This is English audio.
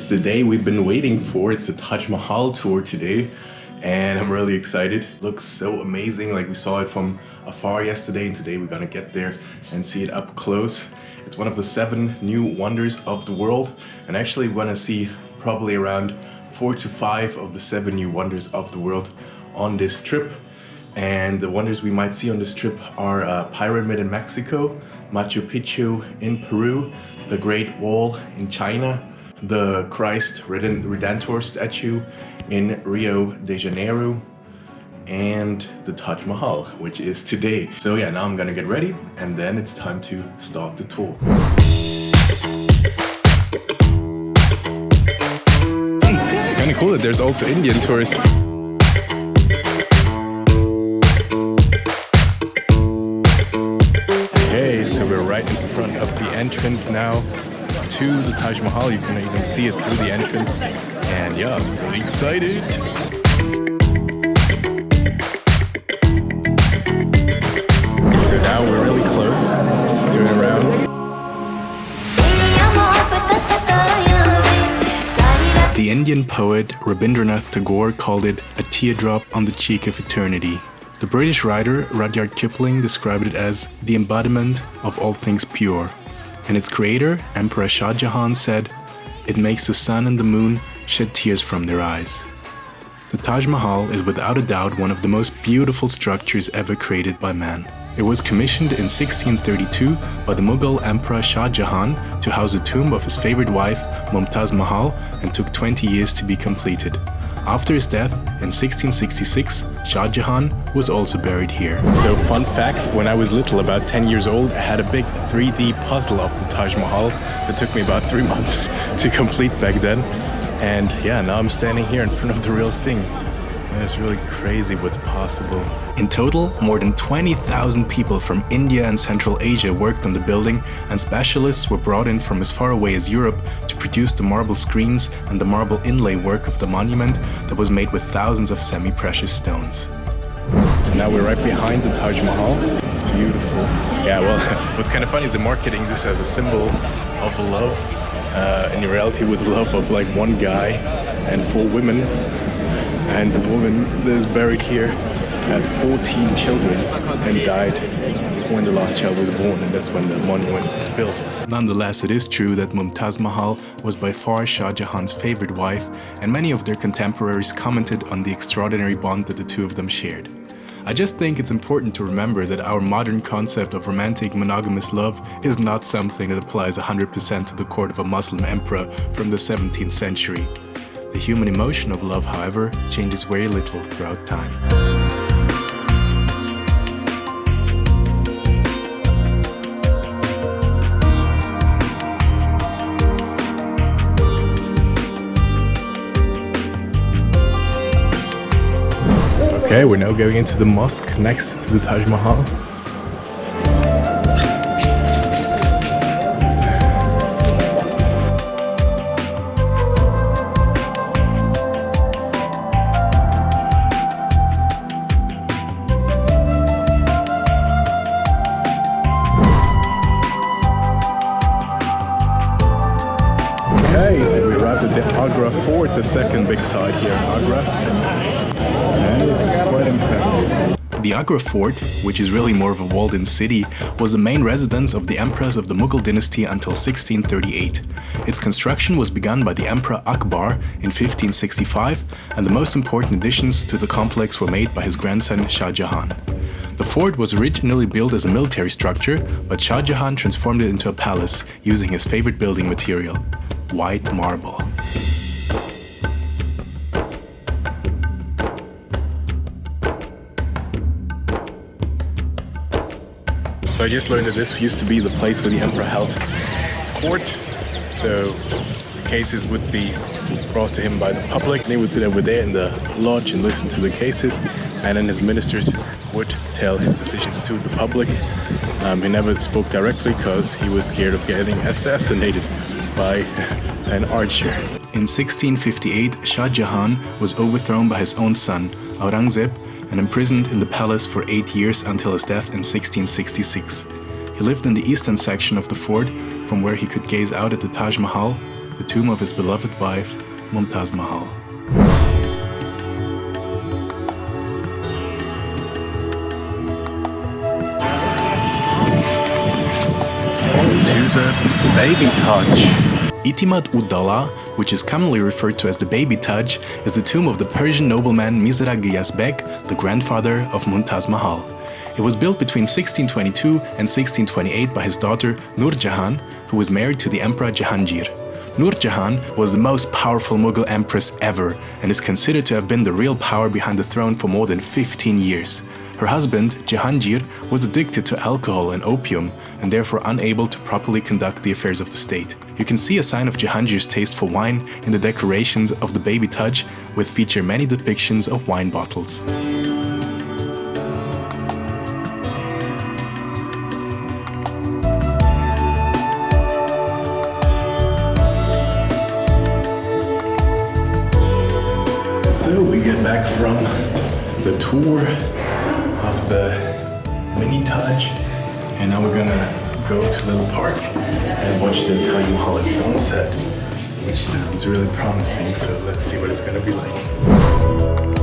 It's the day we've been waiting for. It's the Taj Mahal tour today, and I'm really excited. Looks so amazing, like we saw it from afar yesterday, and today we're gonna get there and see it up close. It's one of the 7 new wonders of the world, and actually we're gonna see probably around 4 to 5 of the 7 new wonders of the world on this trip. And the wonders we might see on this trip are Pyramid in Mexico, Machu Picchu in Peru, the Great Wall in China, the Christ Redentor statue in Rio de Janeiro, and the Taj Mahal, which is today. So yeah, now I'm gonna get ready and then it's time to start the tour. It's kind of cool that there's also Indian tourists. Okay, so we're right in front of the entrance now to the Taj Mahal. You can even see it through the entrance, and yeah, I'm really excited. So now we're really close. Let's turn around. The Indian poet Rabindranath Tagore called it a teardrop on the cheek of eternity. The British writer Rudyard Kipling described it as the embodiment of all things pure. And its creator, Emperor Shah Jahan, said, "It makes the sun and the moon shed tears from their eyes." The Taj Mahal is without a doubt one of the most beautiful structures ever created by man. It was commissioned in 1632 by the Mughal Emperor Shah Jahan to house the tomb of his favorite wife, Mumtaz Mahal, and took 20 years to be completed. After his death in 1666, Shah Jahan was also buried here. So fun fact, when I was little, about 10 years old, I had a big 3D puzzle of the Taj Mahal that took me about 3 months to complete back then. And yeah, now I'm standing here in front of the real thing. And it's really crazy what's possible. In total, more than 20,000 people from India and Central Asia worked on the building, and specialists were brought in from as far away as Europe to produce the marble screens and the marble inlay work of the monument that was made with thousands of semi-precious stones. So now we're right behind the Taj Mahal. Beautiful. Yeah, well, what's kind of funny is they're marketing this as a symbol of love. In reality, it was love of like one guy and 4 women. And the woman that is buried here had 14 children and died when the last child was born, and that's when the monument was built. Nonetheless, it is true that Mumtaz Mahal was by far Shah Jahan's favorite wife, and many of their contemporaries commented on the extraordinary bond that the two of them shared. I just think it's important to remember that our modern concept of romantic monogamous love is not something that applies 100% to the court of a Muslim emperor from the 17th century. The human emotion of love, however, changes very little throughout time. Okay, we're now going into the mosque next to the Taj Mahal. Okay, so we arrived at the AGRA Fort, the second big site here in Agra, and it's quite impressive. The Agra Fort, which is really more of a walled-in city, was the main residence of the emperors of the Mughal dynasty until 1638. Its construction was begun by the Emperor Akbar in 1565, and the most important additions to the complex were made by his grandson Shah Jahan. The fort was originally built as a military structure, but Shah Jahan transformed it into a palace using his favorite building material, white marble. So I just learned that this used to be the place where the emperor held court. So the cases would be brought to him by the public, and he would sit over there in the lodge and listen to the cases, and then his ministers would tell his decisions to the public. He never spoke directly because he was scared of getting assassinated by an archer. In 1658, Shah Jahan was overthrown by his own son, Aurangzeb, and imprisoned in the palace for 8 years until his death in 1666. He lived in the eastern section of the fort, from where he could gaze out at the Taj Mahal, the tomb of his beloved wife, Mumtaz Mahal. To the Baby Taj. Itimat-ud-Dawla, which is commonly referred to as the Baby Taj, is the tomb of the Persian nobleman Mizra Ghiyas Bek, the grandfather of Mumtaz Mahal. It was built between 1622 and 1628 by his daughter Nur Jahan, who was married to the Emperor Jahangir. Nur Jahan was the most powerful Mughal empress ever and is considered to have been the real power behind the throne for more than 15 years. Her husband, Jahangir, was addicted to alcohol and opium and therefore unable to properly conduct the affairs of the state. You can see a sign of Jahangir's taste for wine in the decorations of the Baby Taj, which feature many depictions of wine bottles. So we get back from the tour of the mini Taj, and now we're gonna go to a little park and watch the Taj Mahal at sunset, which sounds really promising, so let's see what it's gonna be like.